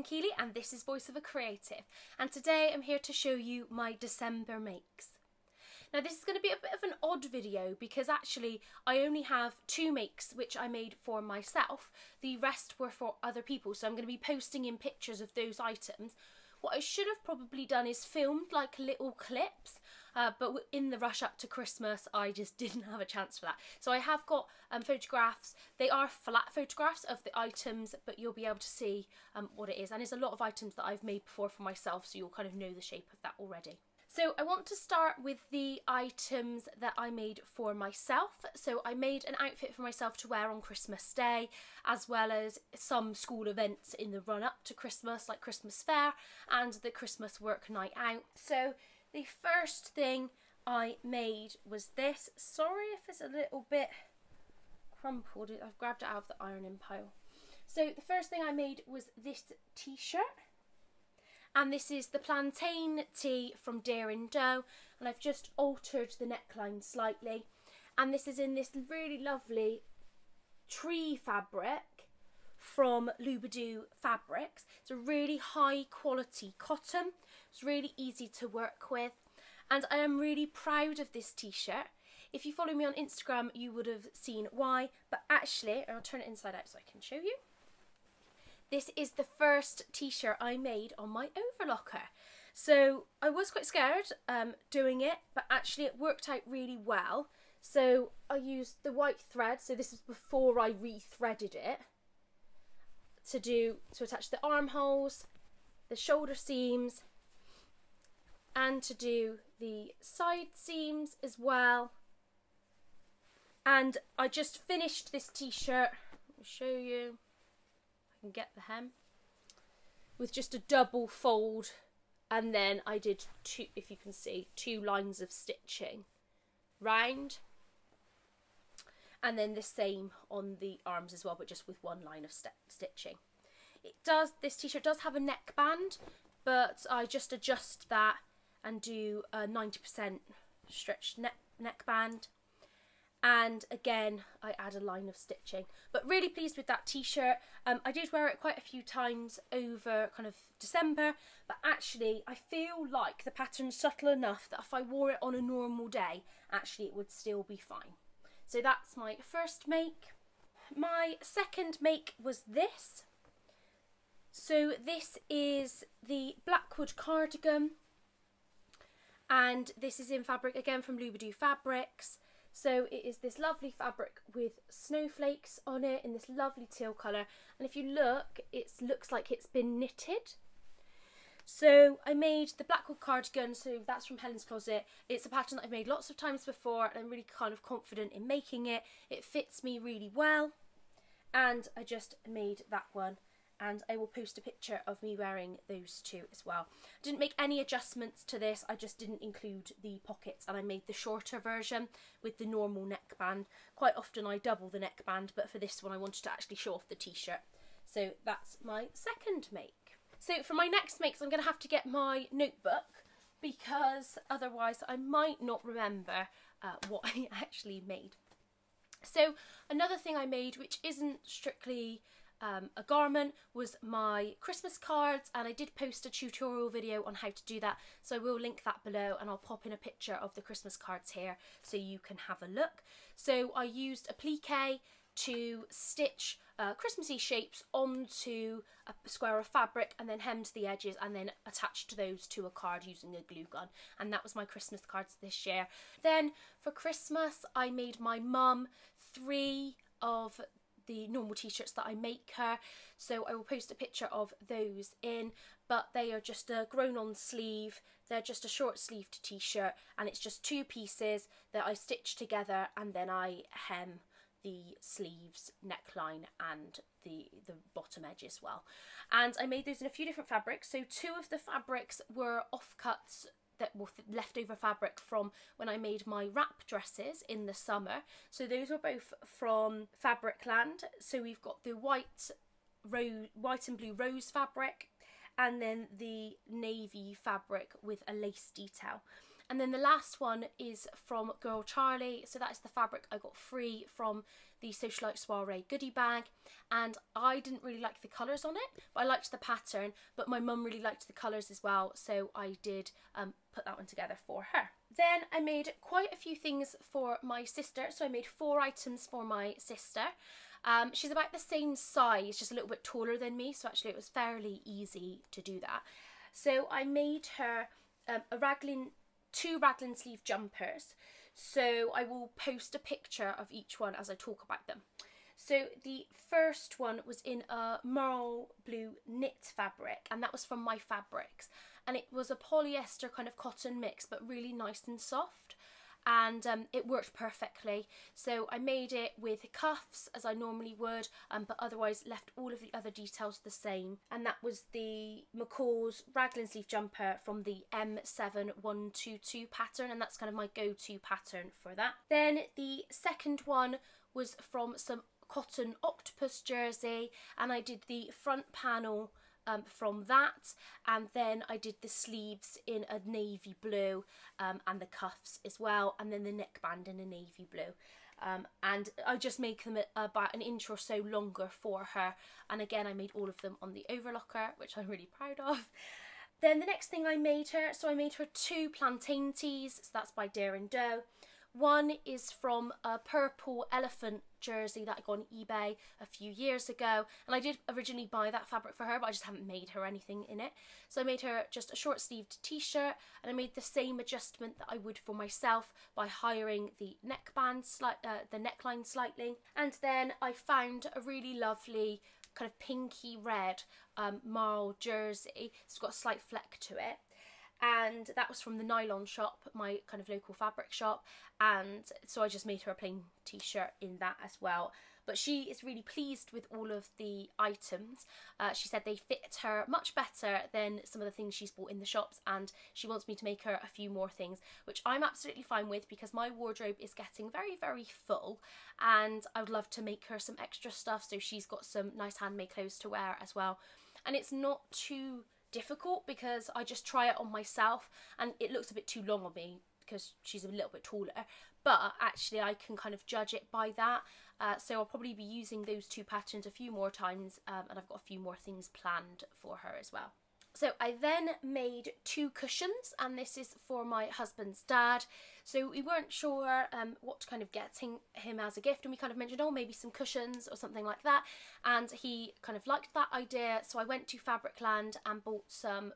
I'm Kealy and this is Voice of a Creative, and today I'm here to show you my December makes. Now this is going to be a bit of an odd video because actually I only have 2 makes which I made for myself. The rest were for other people, so I'm going to be posting in pictures of those items. What I should have probably done is filmed like little clips, but in the rush up to Christmas I just didn't have a chance for that. So I have got photographs. They are flat photographs of the items, but you'll be able to see what it is. And it's a lot of items that I've made before for myself, so you'll kind of know the shape of that already. So I want to start with the items that I made for myself. So I made an outfit for myself to wear on Christmas Day, as well as some school events in the run up to Christmas, like Christmas Fair and the Christmas work night out. So the first thing I made was this. Sorry if it's a little bit crumpled, I've grabbed it out of the ironing pile. So the first thing I made was this t-shirt. And this is the plantain tee from Deer and Doe, and I've just altered the neckline slightly. And this is in this really lovely tree fabric from Lubadoo Fabrics. It's a really high quality cotton. It's really easy to work with, and I am really proud of this t-shirt. If you follow me on Instagram you would have seen why, but actually, I'll turn it inside out so I can show you. This is the first t-shirt I made on my overlocker. So I was quite scared doing it, but actually it worked out really well. So I used the white thread, so this was before I re-threaded it, to attach the armholes, the shoulder seams, and to do the side seams as well. And I just finished this t-shirt, I'll show you. And get the hem with just a double fold, and then I did 2, if you can see, 2 lines of stitching round, and then the same on the arms as well, but just with 1 line of stitching. This t-shirt does have a neckband, but I just adjust that and do a 90% stretched neckband. And again, I add a line of stitching. But really pleased with that t-shirt. I did wear it quite a few times over kind of December, but actually I feel like the pattern's subtle enough that if I wore it on a normal day, actually it would still be fine. So that's my first make. My second make was this. So this is the Blackwood cardigan, and this is in fabric again from Lubadoo Fabrics. So it is this lovely fabric with snowflakes on it in this lovely teal colour, and if you look, it looks like it's been knitted. So I made the Blackwood cardigan, so that's from Helen's Closet. It's a pattern that I've made lots of times before, and I'm really kind of confident in making it. It fits me really well, and I just made that one. And I will post a picture of me wearing those 2 as well. I didn't make any adjustments to this, I just didn't include the pockets, and I made the shorter version with the normal neckband. Quite often I double the neckband, but for this one I wanted to actually show off the t-shirt. So that's my second make. So for my next makes I'm going to have to get my notebook, because otherwise I might not remember what I actually made. So another thing I made, which isn't strictly a garment, was my Christmas cards, and I did post a tutorial video on how to do that, so I will link that below, and I'll pop in a picture of the Christmas cards here so you can have a look. So I used a plique to stitch Christmassy shapes onto a square of fabric, and then hemmed the edges and then attached those to a card using a glue gun, and that was my Christmas cards this year. Then for Christmas I made my mum 3 of the normal t-shirts that I make her, so I will post a picture of those in, but they are just a grown on sleeve. They're just a short sleeved t-shirt, and it's just 2 pieces that I stitch together, and then I hem the sleeves, neckline and the bottom edge as well. And I made those in a few different fabrics. So 2 of the fabrics were offcuts that were leftover fabric from when I made my wrap dresses in the summer. So those were both from Fabricland. So we've got the white and blue rose fabric, and then the navy fabric with a lace detail. And then the last one is from Girl Charlie. So that is the fabric I got free from the Socialite Soiree goodie bag. And I didn't really like the colours on it, but I liked the pattern. But my mum really liked the colours as well, so I did put that one together for her. Then I made quite a few things for my sister. So I made 4 items for my sister. She's about the same size, just a little bit taller than me, so actually it was fairly easy to do that. So I made her two raglan sleeve jumpers. So I will post a picture of each one as I talk about them. So the first one was in a merle blue knit fabric, and that was from My Fabrics, and it was a polyester kind of cotton mix, but really nice and soft, and it worked perfectly. So I made it with cuffs as I normally would, but otherwise left all of the other details the same. And that was the Mccalls raglan sleeve jumper from the M7122 pattern, and that's kind of my go-to pattern for that. Then the second one was from some cotton octopus jersey, and I did the front panel from that, and then I did the sleeves in a navy blue, and the cuffs as well, and then the neckband in a navy blue, and I just make them about an inch or so longer for her. And again, I made all of them on the overlocker, which I'm really proud of. Then the next thing I made her, so I made her 2 plantain tees, so that's by Dare and Doe. One is from a purple elephant jersey that I got on eBay a few years ago, and I did originally buy that fabric for her, but I just haven't made her anything in it. So I made her just a short sleeved t-shirt, and I made the same adjustment that I would for myself by hiring the neckband, the neckline slightly. And then I found a really lovely kind of pinky red marl jersey. It's got a slight fleck to it. And that was from the Nylon Shop, my kind of local fabric shop, and so I just made her a plain t-shirt in that as well. But she is really pleased with all of the items. She said they fit her much better than some of the things she's bought in the shops, and she wants me to make her a few more things, which I'm absolutely fine with because my wardrobe is getting very, very full, and I would love to make her some extra stuff so she's got some nice handmade clothes to wear as well. And it's not too difficult because I just try it on myself, and it looks a bit too long on me because she's a little bit taller, but actually I can kind of judge it by that. So I'll probably be using those 2 patterns a few more times, and I've got a few more things planned for her as well. So I then made 2 cushions, and this is for my husband's dad. So we weren't sure what to kind of get him as a gift, and we kind of mentioned, oh, maybe some cushions or something like that, and he kind of liked that idea. So I went to Fabricland and bought some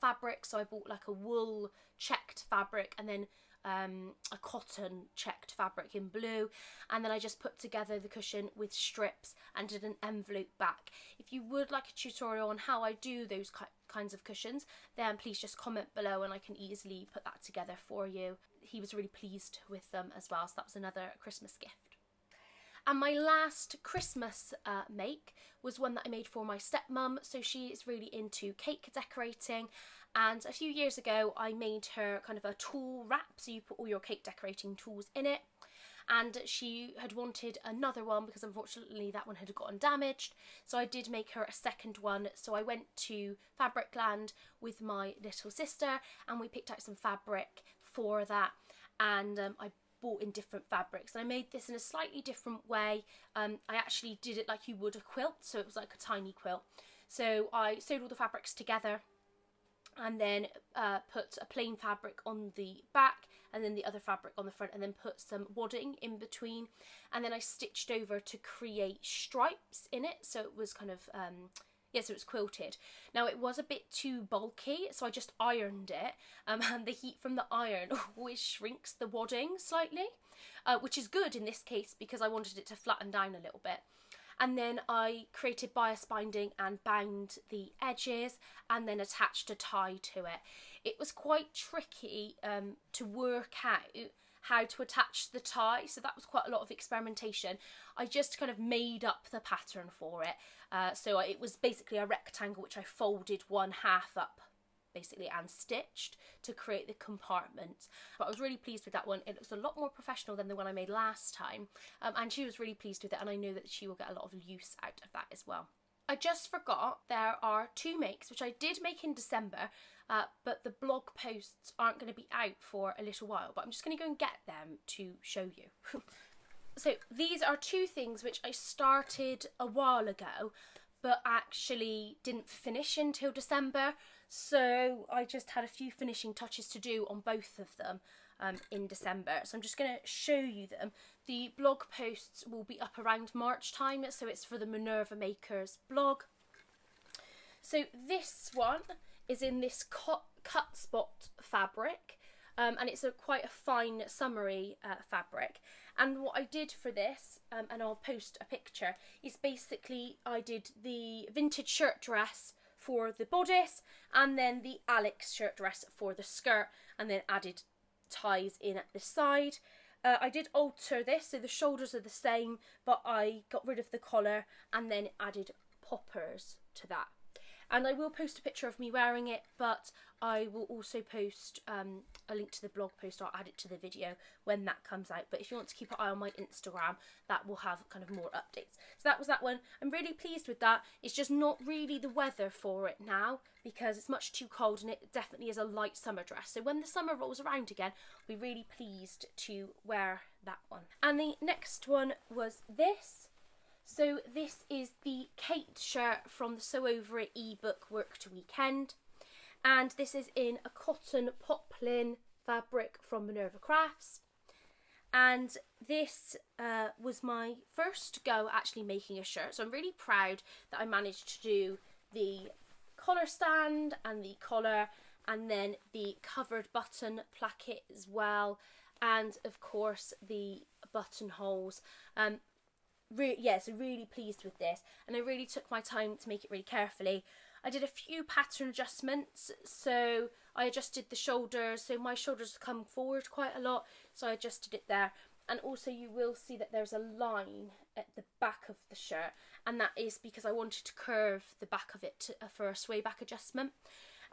fabric. So I bought like a wool checked fabric, and then a cotton checked fabric in blue, and then I just put together the cushion with strips and did an envelope back. If you would like a tutorial on how I do those kinds of cushions, then please just comment below and I can easily put that together for you. He was really pleased with them as well, so that was another Christmas gift. And my last Christmas make was one that I made for my stepmom. So she is really into cake decorating, and a few years ago I made her kind of a tool wrap, so you put all your cake decorating tools in it. And she had wanted another one because unfortunately that one had gotten damaged, so I did make her a second one. So I went to Fabricland with my little sister and we picked out some fabric for that, and I bought in different fabrics, and I made this in a slightly different way. I actually did it like you would a quilt, so it was like a tiny quilt. So I sewed all the fabrics together and then put a plain fabric on the back and then the other fabric on the front, and then put some wadding in between, and then I stitched over to create stripes in it, so it was kind of yeah, so it was quilted. Now it was a bit too bulky, so I just ironed it, and the heat from the iron always shrinks the wadding slightly, which is good in this case because I wanted it to flatten down a little bit. And then I created bias binding and bound the edges and then attached a tie to it. It was quite tricky to work out how to attach the tie, so that was quite a lot of experimentation. I just kind of made up the pattern for it. So it was basically a rectangle which I folded one half up basically and stitched to create the compartment. But I was really pleased with that one. It looks a lot more professional than the one I made last time, and she was really pleased with it, and I know that she will get a lot of use out of that as well. I just forgot there are 2 makes which I did make in December, but the blog posts aren't going to be out for a little while, but I'm just going to go and get them to show you. So these are two things which I started a while ago, but actually didn't finish until December. So I just had a few finishing touches to do on both of them in December. So I'm just going to show you them. The blog posts will be up around March time, so it's for the Minerva Makers blog. So this one is in this cut spot fabric, and it's quite a fine summery fabric. And what I did for this, and I'll post a picture, is basically I did the vintage shirt dress for the bodice and then the Alex shirt dress for the skirt, and then added ties in at the side. I did alter this, so the shoulders are the same, but I got rid of the collar and then added poppers to that. And I will post a picture of me wearing it, but I will also post a link to the blog post. I'll add it to the video when that comes out. But if you want to keep an eye on my Instagram, that will have kind of more updates. So that was that one. I'm really pleased with that. It's just not really the weather for it now, because it's much too cold, and it definitely is a light summer dress. So when the summer rolls around again, I'll be really pleased to wear that one. And the next one was this. So this is the Kate shirt from the Sew Over It ebook Work to Weekend, and this is in a cotton poplin fabric from Minerva Crafts. And this was my first go actually making a shirt, so I'm really proud that I managed to do the collar stand and the collar, and then the covered button placket as well, and of course the buttonholes. So really pleased with this, and I really took my time to make it really carefully. I did a few pattern adjustments, so I adjusted the shoulders, so my shoulders come forward quite a lot, so I adjusted it there. And also you will see that there's a line at the back of the shirt, and that is because I wanted to curve the back of it for a sway back adjustment.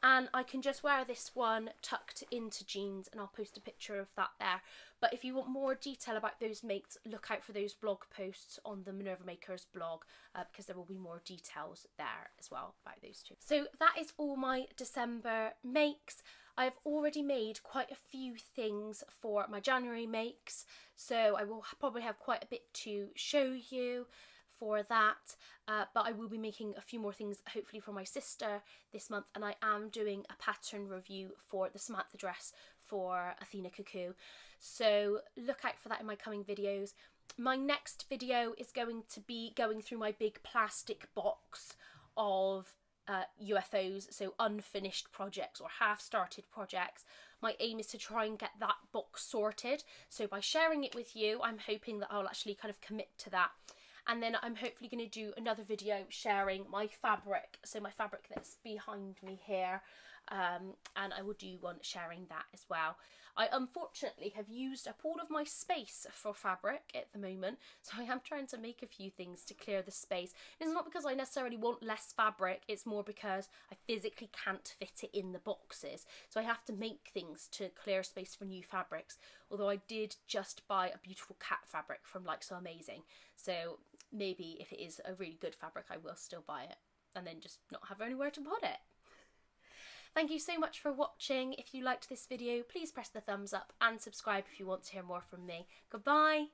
And I can just wear this one tucked into jeans, and I'll post a picture of that there. But if you want more detail about those makes, look out for those blog posts on the Minerva Makers blog, because there will be more details there as well about those two. So that is all my December makes. I've already made quite a few things for my January makes, so I will probably have quite a bit to show you for that, but I will be making a few more things hopefully for my sister this month, and I am doing a pattern review for the Samantha dress for Athena Cuckoo, so look out for that in my coming videos. My next video is going to be going through my big plastic box of UFOs, so unfinished projects or half-started projects. My aim is to try and get that box sorted, so by sharing it with you, I'm hoping that I'll actually kind of commit to that. And then I'm hopefully going to do another video sharing my fabric, so my fabric that's behind me here, and I will do one sharing that as well. I unfortunately have used up all of my space for fabric at the moment, so I am trying to make a few things to clear the space. It's not because I necessarily want less fabric, it's more because I physically can't fit it in the boxes, so I have to make things to clear space for new fabrics, although I did just buy a beautiful cat fabric from Like So Amazing, so maybe if it is a really good fabric I will still buy it and then just not have anywhere to put it. Thank you so much for watching. If you liked this video, please press the thumbs up and subscribe if you want to hear more from me. Goodbye!